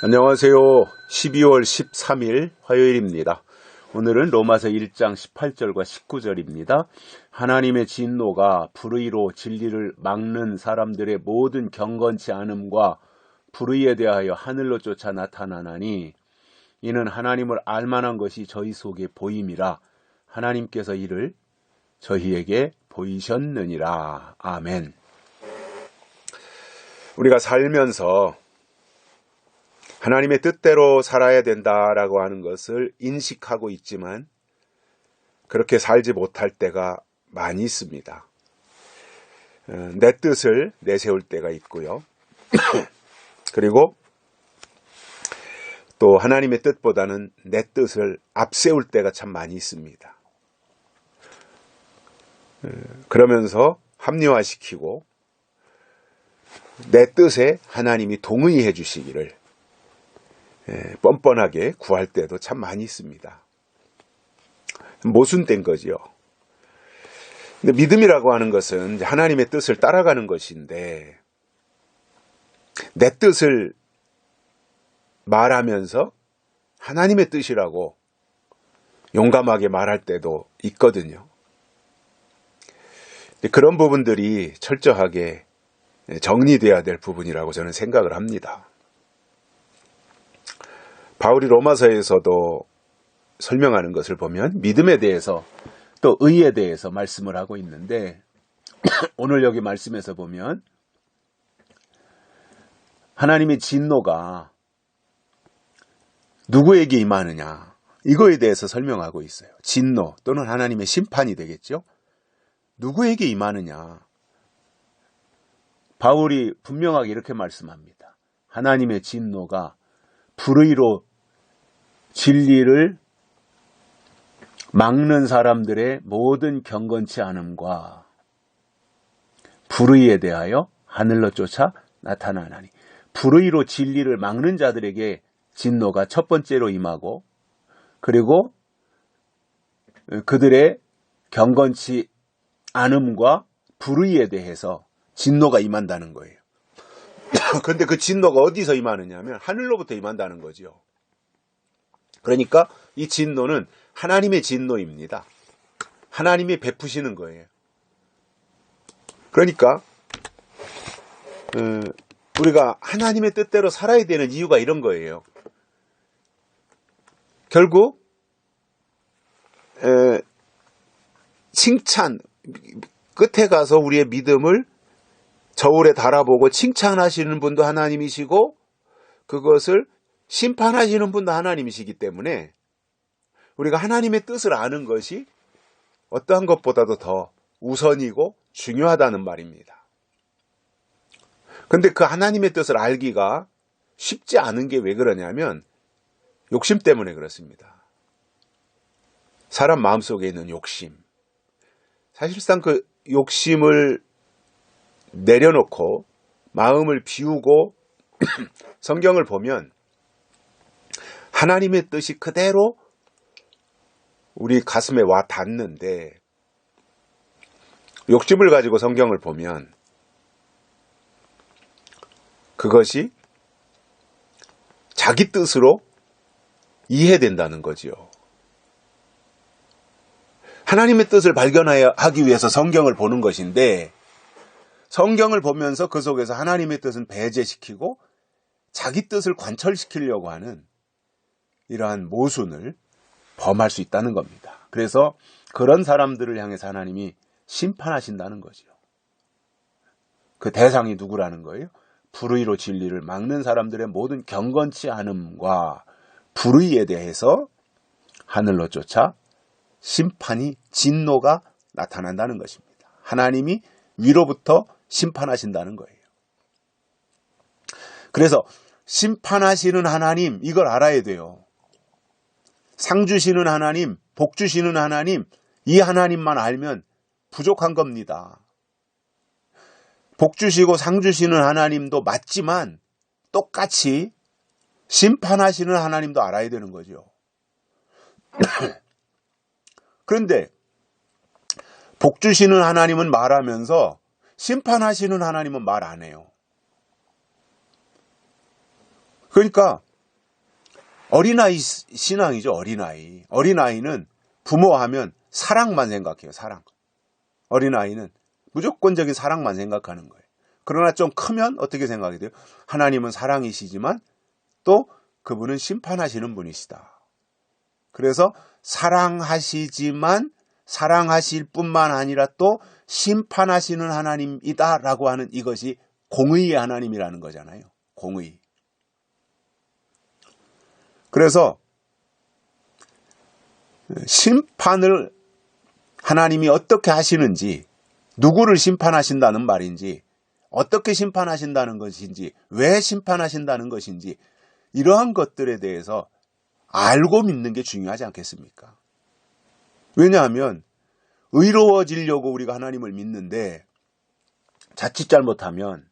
안녕하세요. 12월 13일 화요일입니다. 오늘은 로마서 1장 18절과 19절입니다. 하나님의 진노가 불의로 진리를 막는 사람들의 모든 경건치 않음과 불의에 대하여 하늘로 쫓아 나타나나니 이는 하나님을 알만한 것이 저희 속에 보임이라 하나님께서 이를 저희에게 보이셨느니라. 아멘. 우리가 살면서 하나님의 뜻대로 살아야 된다라고 하는 것을 인식하고 있지만 그렇게 살지 못할 때가 많이 있습니다. 내 뜻을 내세울 때가 있고요. 그리고 또 하나님의 뜻보다는 내 뜻을 앞세울 때가 참 많이 있습니다. 그러면서 합리화시키고 내 뜻에 하나님이 동의해 주시기를 뻔뻔하게 구할 때도 참 많이 있습니다. 모순된 거지요. 근데 믿음이라고 하는 것은 하나님의 뜻을 따라가는 것인데 내 뜻을 말하면서 하나님의 뜻이라고 용감하게 말할 때도 있거든요. 그런 부분들이 철저하게 정리되어야 될 부분이라고 저는 생각을 합니다. 바울이 로마서에서도 설명하는 것을 보면 믿음에 대해서 또 의에 대해서 말씀을 하고 있는데 오늘 여기 말씀에서 보면 하나님의 진노가 누구에게 임하느냐 이거에 대해서 설명하고 있어요. 진노 또는 하나님의 심판이 되겠죠. 누구에게 임하느냐. 바울이 분명하게 이렇게 말씀합니다. 하나님의 진노가 불의로 진리를 막는 사람들의 모든 경건치 않음과 불의에 대하여 하늘로 쫓아 나타나나니 불의로 진리를 막는 자들에게 진노가 첫 번째로 임하고 그리고 그들의 경건치 않음과 불의에 대해서 진노가 임한다는 거예요. 그런데 그 진노가 어디서 임하느냐 하면 하늘로부터 임한다는 거죠. 그러니까 이 진노는 하나님의 진노입니다. 하나님이 베푸시는 거예요. 그러니까 우리가 하나님의 뜻대로 살아야 되는 이유가 이런 거예요. 결국 칭찬 끝에 가서 우리의 믿음을 저울에 달아보고 칭찬하시는 분도 하나님이시고 그것을 심판하시는 분도 하나님이시기 때문에 우리가 하나님의 뜻을 아는 것이 어떠한 것보다도 더 우선이고 중요하다는 말입니다. 그런데 그 하나님의 뜻을 알기가 쉽지 않은 게 왜 그러냐면 욕심 때문에 그렇습니다. 사람 마음속에 있는 욕심. 사실상 그 욕심을 내려놓고 마음을 비우고 성경을 보면 하나님의 뜻이 그대로 우리 가슴에 와 닿는데 욕심을 가지고 성경을 보면 그것이 자기 뜻으로 이해된다는 거지요. 하나님의 뜻을 발견하기 위해서 성경을 보는 것인데 성경을 보면서 그 속에서 하나님의 뜻은 배제시키고 자기 뜻을 관철시키려고 하는 이러한 모순을 범할 수 있다는 겁니다. 그래서 그런 사람들을 향해서 하나님이 심판하신다는 거죠. 그 대상이 누구라는 거예요? 불의로 진리를 막는 사람들의 모든 경건치 않음과 불의에 대해서 하늘로 쫓아 심판이 진노가 나타난다는 것입니다. 하나님이 위로부터 심판하신다는 거예요. 그래서 심판하시는 하나님 이걸 알아야 돼요. 상 주시는 하나님, 복 주시는 하나님 이 하나님만 알면 부족한 겁니다. 복 주시고 상 주시는 하나님도 맞지만 똑같이 심판하시는 하나님도 알아야 되는 거죠. 그런데 복 주시는 하나님은 말하면서 심판하시는 하나님은 말 안 해요. 그러니까 어린아이 신앙이죠. 어린아이는 부모하면 사랑만 생각해요. 사랑. 어린아이는 무조건적인 사랑만 생각하는 거예요. 그러나 좀 크면 어떻게 생각이 돼요? 하나님은 사랑이시지만 또 그분은 심판하시는 분이시다. 그래서 사랑하시지만 사랑하실 뿐만 아니라 또 심판하시는 하나님이다라고 하는 이것이 공의의 하나님이라는 거잖아요. 공의. 그래서 심판을 하나님이 어떻게 하시는지, 누구를 심판하신다는 말인지, 어떻게 심판하신다는 것인지, 왜 심판하신다는 것인지, 이러한 것들에 대해서 알고 믿는 게 중요하지 않겠습니까? 왜냐하면 의로워지려고 우리가 하나님을 믿는데 자칫 잘못하면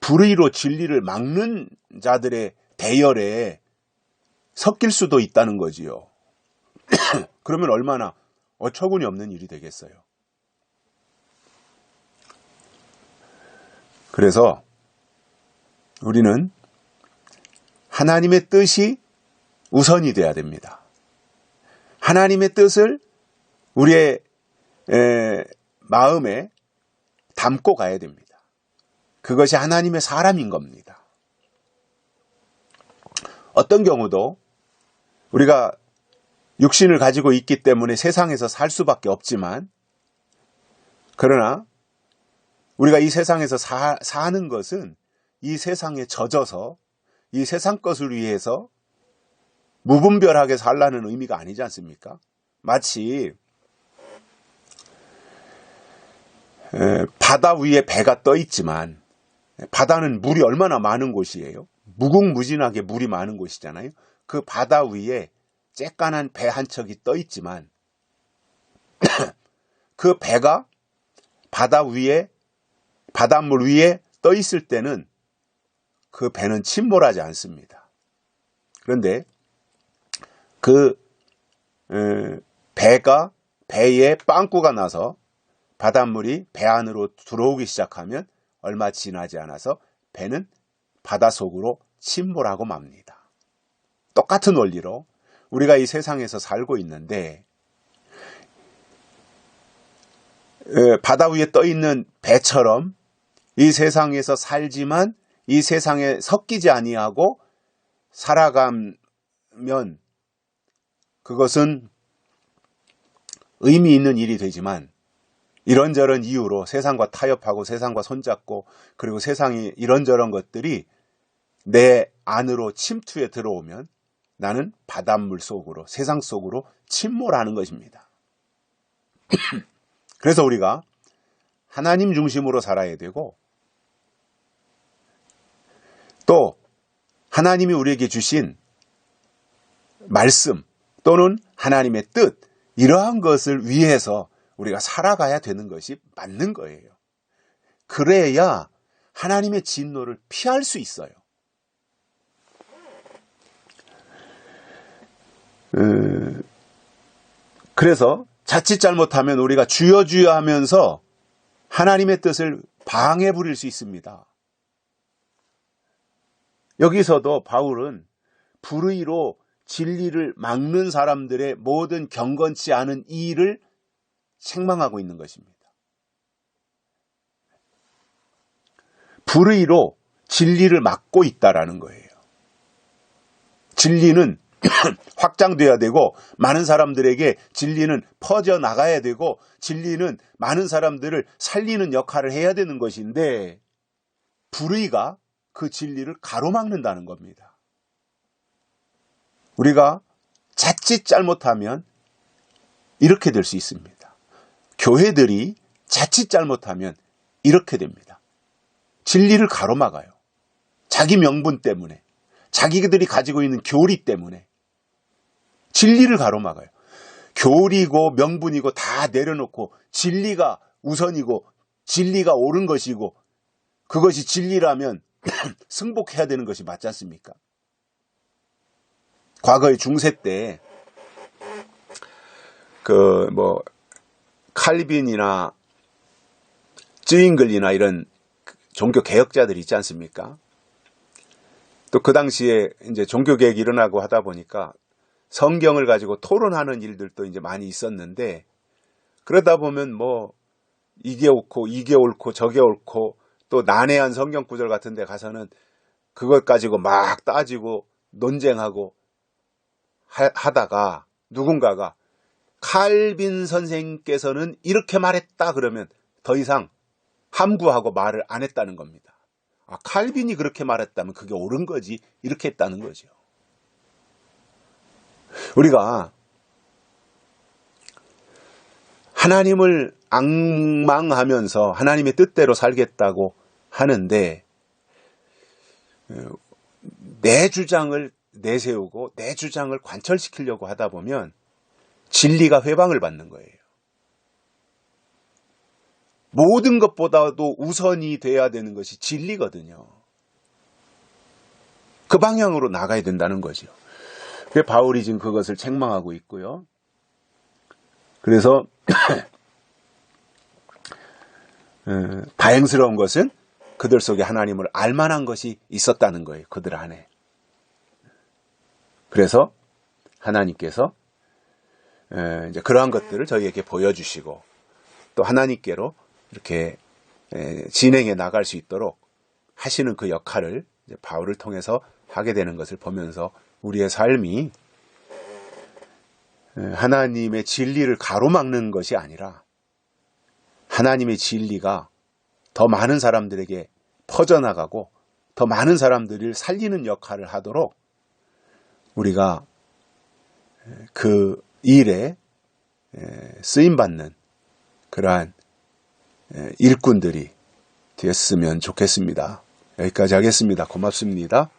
불의로 진리를 막는 자들의 대열에 섞일 수도 있다는 거지요. 그러면 얼마나 어처구니 없는 일이 되겠어요. 그래서 우리는 하나님의 뜻이 우선이 돼야 됩니다. 하나님의 뜻을 우리의 마음에 담고 가야 됩니다. 그것이 하나님의 사람인 겁니다. 어떤 경우도 우리가 육신을 가지고 있기 때문에 세상에서 살 수밖에 없지만, 그러나 우리가 이 세상에서 사는 것은 이 세상에 젖어서 이 세상 것을 위해서 무분별하게 살라는 의미가 아니지 않습니까? 마치 바다 위에 배가 떠 있지만, 바다는 물이 얼마나 많은 곳이에요? 무궁무진하게 물이 많은 곳이잖아요. 그 바다 위에 쬐깐한 배 한 척이 떠 있지만 그 배가 바닷물 위에 떠 있을 때는 그 배는 침몰하지 않습니다. 그런데 그 배에 빵꾸가 나서 바닷물이 배 안으로 들어오기 시작하면 얼마 지나지 않아서 배는 바닷속으로 침몰하고 맙니다. 똑같은 원리로 우리가 이 세상에서 살고 있는데, 바다 위에 떠 있는 배처럼 이 세상에서 살지만 이 세상에 섞이지 아니하고 살아가면 그것은 의미 있는 일이 되지만, 이런저런 이유로 세상과 타협하고 세상과 손잡고, 그리고 세상이 이런저런 것들이 내 안으로 침투해 들어오면 나는 바닷물 속으로, 세상 속으로 침몰하는 것입니다. 그래서 우리가 하나님 중심으로 살아야 되고, 또 하나님이 우리에게 주신 말씀 또는 하나님의 뜻, 이러한 것을 위해서 우리가 살아가야 되는 것이 맞는 거예요. 그래야 하나님의 진노를 피할 수 있어요. 그래서 자칫 잘못하면 우리가 주여 주여 하면서 하나님의 뜻을 방해 부릴 수 있습니다. 여기서도 바울은 불의로 진리를 막는 사람들의 모든 경건치 않은 일을 책망하고 있는 것입니다. 불의로 진리를 막고 있다라는 거예요. 진리는 확장돼야 되고, 많은 사람들에게 진리는 퍼져나가야 되고, 진리는 많은 사람들을 살리는 역할을 해야 되는 것인데, 불의가 그 진리를 가로막는다는 겁니다. 우리가 자칫 잘못하면 이렇게 될 수 있습니다. 교회들이 자칫 잘못하면 이렇게 됩니다. 진리를 가로막아요. 자기 명분 때문에, 자기들이 가지고 있는 교리 때문에 진리를 가로막아요. 교리고 명분이고 다 내려놓고 진리가 우선이고 진리가 옳은 것이고 그것이 진리라면 승복해야 되는 것이 맞지 않습니까? 과거의 중세 때 칼빈이나 쯔잉글이나 이런 종교 개혁자들이 있지 않습니까? 또 그 당시에 이제 종교개혁이 일어나고 하다 보니까 성경을 가지고 토론하는 일들도 이제 많이 있었는데, 그러다 보면 뭐 이게 옳고 저게 옳고, 또 난해한 성경 구절 같은 데 가서는 그것 가지고 막 따지고 논쟁하고 하다가 누군가가 칼빈 선생께서는 이렇게 말했다 그러면 더 이상 함구하고 말을 안 했다는 겁니다. 아, 칼빈이 그렇게 말했다면 그게 옳은 거지, 이렇게 했다는 거죠. 우리가 하나님을 앙망하면서 하나님의 뜻대로 살겠다고 하는데 내 주장을 내세우고 내 주장을 관철시키려고 하다 보면 진리가 회방을 받는 거예요. 모든 것보다도 우선이 돼야 되는 것이 진리거든요. 그 방향으로 나가야 된다는 거죠. 그래서 바울이 지금 그것을 책망하고 있고요. 그래서 다행스러운 것은 그들 속에 하나님을 알만한 것이 있었다는 거예요. 그들 안에. 그래서 하나님께서 이제 그러한 것들을 저희에게 보여주시고 또 하나님께로 이렇게 진행해 나갈 수 있도록 하시는 그 역할을 이제 바울을 통해서 하게 되는 것을 보면서 우리의 삶이 하나님의 진리를 가로막는 것이 아니라 하나님의 진리가 더 많은 사람들에게 퍼져나가고 더 많은 사람들을 살리는 역할을 하도록 우리가 그 일에 쓰임받는 그러한 일꾼들이 되었으면 좋겠습니다. 여기까지 하겠습니다. 고맙습니다.